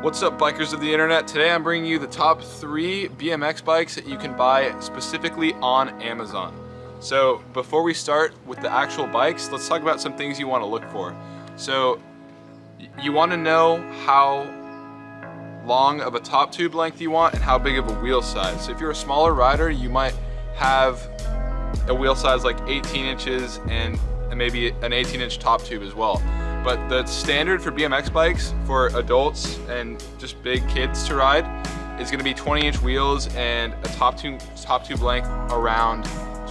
What's up, bikers of the internet? Today I'm bringing you the top 3 BMX bikes that you can buy specifically on Amazon. So before we start with the actual bikes, let's talk about some things you want to look for. So you want to know how long of a top tube length you want and how big of a wheel size. So if you're a smaller rider, you might have a wheel size like 18 inches and maybe an 18-inch top tube as well. But the standard for BMX bikes for adults and just big kids to ride is going to be 20-inch wheels and a top tube length around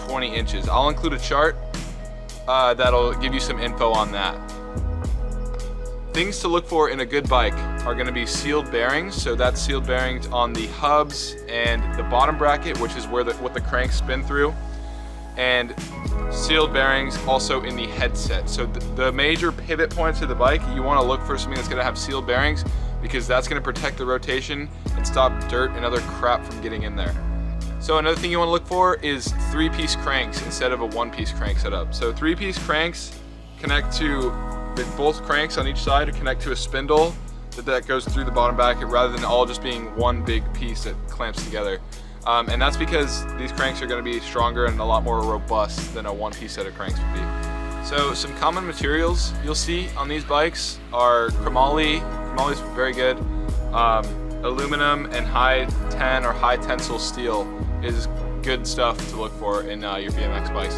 20 inches. I'll include a chart that'll give you some info on that. Things to look for in a good bike are going to be sealed bearings. So that's sealed bearings on the hubs and the bottom bracket, which is where what the cranks spin through, and sealed bearings also in the headset. So the major pivot points of the bike, you want to look for something that's going to have sealed bearings because that's going to protect the rotation and stop dirt and other crap from getting in there. So another thing you want to look for is 3-piece cranks instead of a 1-piece crank setup. So 3-piece cranks connect to both cranks on each side connect to a spindle that goes through the bottom bracket rather than all just being one big piece that clamps together. And that's because these cranks are going to be stronger and a lot more robust than a 1-piece set of cranks would be. So some common materials you'll see on these bikes are chromoly. Chromoly is very good. Aluminum and high 10 or high tensile steel is good stuff to look for in your BMX bikes.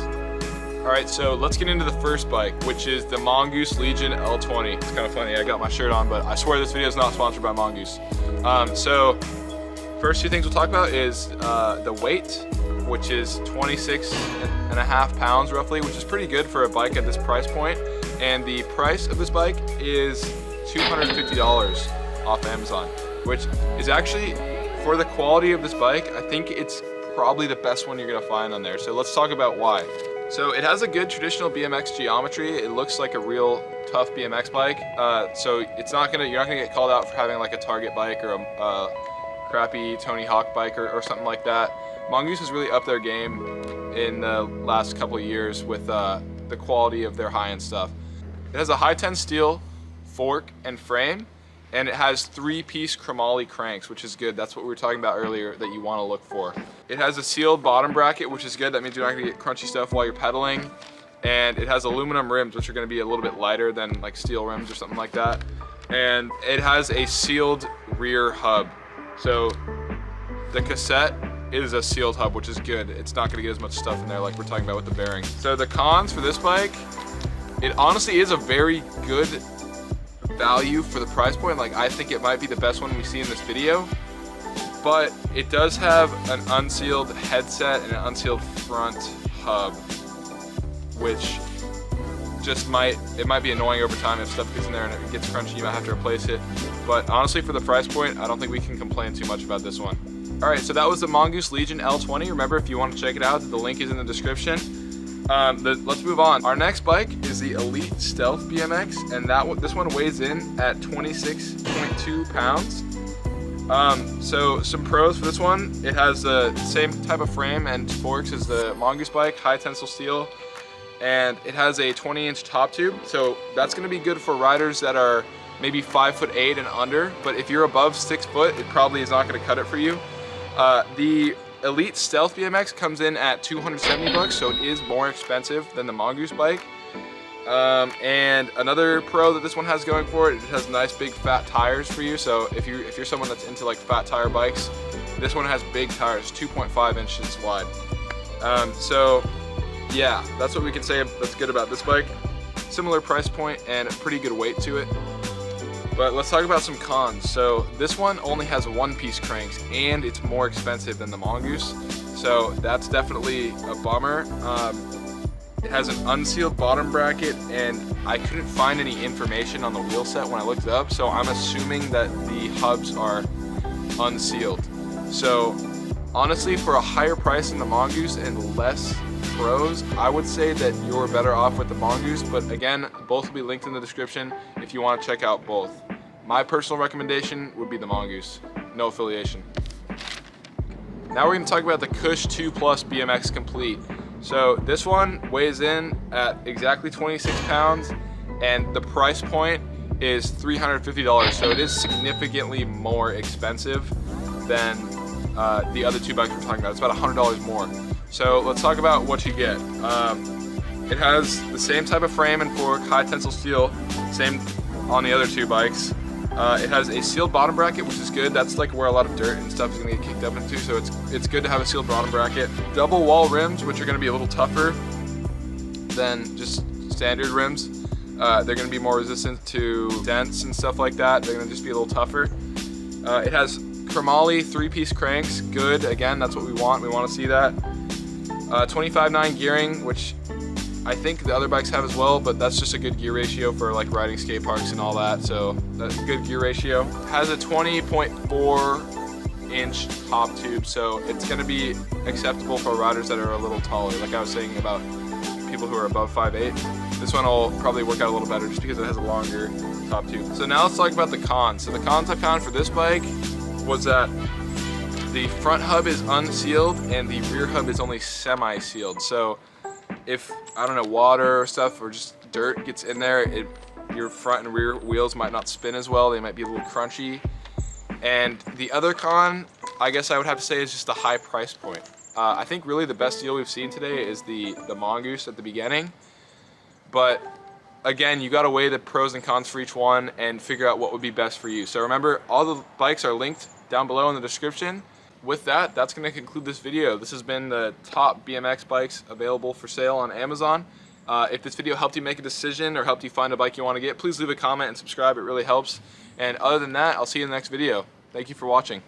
Alright, so let's get into the first bike, which is the Mongoose Legion L20. It's kind of funny, I got my shirt on, but I swear this video is not sponsored by Mongoose. So first two things we'll talk about is the weight, which is 26.5 pounds roughly, which is pretty good for a bike at this price point. And the price of this bike is $250 off Amazon, which is actually, for the quality of this bike, I think it's probably the best one you're gonna find on there. So let's talk about why. So it has a good traditional BMX geometry. It looks like a real tough BMX bike. So you're not gonna get called out for having like a Target bike or a crappy Tony Hawk bike or something like that. Mongoose has really upped their game in the last couple of years with the quality of their high-end stuff. It has a high-10 steel fork and frame, and it has 3-piece chromoly cranks, which is good. That's what we were talking about earlier that you want to look for. It has a sealed bottom bracket, which is good. That means you're not going to get crunchy stuff while you're pedaling. And it has aluminum rims, which are going to be a little bit lighter than like steel rims or something like that. And it has a sealed rear hub. So the cassette is a sealed hub, which is good. It's not going to get as much stuff in there like we're talking about with the bearing. So the cons for this bike, it honestly is a very good value for the price point. Like, I think it might be the best one we see in this video, but it does have an unsealed headset and an unsealed front hub, which just might be annoying over time. If stuff gets in there and it gets crunchy, you might have to replace it. But honestly, for the price point, I don't think we can complain too much about this one. Alright, so that was the Mongoose Legion L20. Remember, if you want to check it out, the link is in the description. Let's move on. Our next bike is the Elite Stealth BMX, and this one weighs in at 26.2 pounds. So some pros for this one: it has the same type of frame and forks as the Mongoose bike, high tensile steel, and it has a 20-inch top tube. So that's going to be good for riders that are maybe 5'8" and under. But if you're above 6 foot, it probably is not going to cut it for you. The Elite Stealth BMX comes in at $270, so it is more expensive than the Mongoose bike. And another pro that this one has going for it has nice big fat tires for you. So if you're someone that's into like fat tire bikes, this one has big tires, 2.5 inches wide. So yeah, that's what we can say that's good about this bike. Similar price point and a pretty good weight to it. But let's talk about some cons. So this one only has 1-piece cranks and it's more expensive than the Mongoose. So that's definitely a bummer. It has an unsealed bottom bracket and I couldn't find any information on the wheel set when I looked it up. So I'm assuming that the hubs are unsealed. So honestly, for a higher price than the Mongoose and less pros, I would say that you're better off with the Mongoose, but again, both will be linked in the description if you want to check out both. My personal recommendation would be the Mongoose, no affiliation. Now we're going to talk about the Kush 2 Plus BMX Complete. So this one weighs in at exactly 26 pounds, and the price point is $350, so it is significantly more expensive than the other two bikes we're talking about. It's about $100 more. So let's talk about what you get. It has the same type of frame and fork, high tensile steel, same on the other two bikes. It has a sealed bottom bracket, which is good. That's like where a lot of dirt and stuff is gonna get kicked up into, so it's good to have a sealed bottom bracket. Double wall rims, which are gonna be a little tougher than just standard rims. They're gonna be more resistant to dents and stuff like that. They're gonna just be a little tougher. It has chromoly 3-piece cranks, good. Again, that's what we want. We want to see that. 25/9 gearing, which I think the other bikes have as well, but that's just a good gear ratio for like riding skate parks and all that. So that's a good gear ratio. Has a 20.4-inch top tube, so it's going to be acceptable for riders that are a little taller. Like I was saying about people who are above 5'8". This one will probably work out a little better just because it has a longer top tube. So now let's talk about the cons. So the cons I found for this bike was that the front hub is unsealed and the rear hub is only semi-sealed. So if, I don't know, water or stuff or just dirt gets in there, your front and rear wheels might not spin as well. They might be a little crunchy. And the other con, I guess I would have to say, is just the high price point. I think really the best deal we've seen today is the Mongoose at the beginning. But again, you gotta weigh the pros and cons for each one and figure out what would be best for you. So remember, all the bikes are linked down below in the description. With that, that's gonna conclude this video. This has been the top BMX bikes available for sale on Amazon. If this video helped you make a decision or helped you find a bike you wanna get, please leave a comment and subscribe, it really helps. And other than that, I'll see you in the next video. Thank you for watching.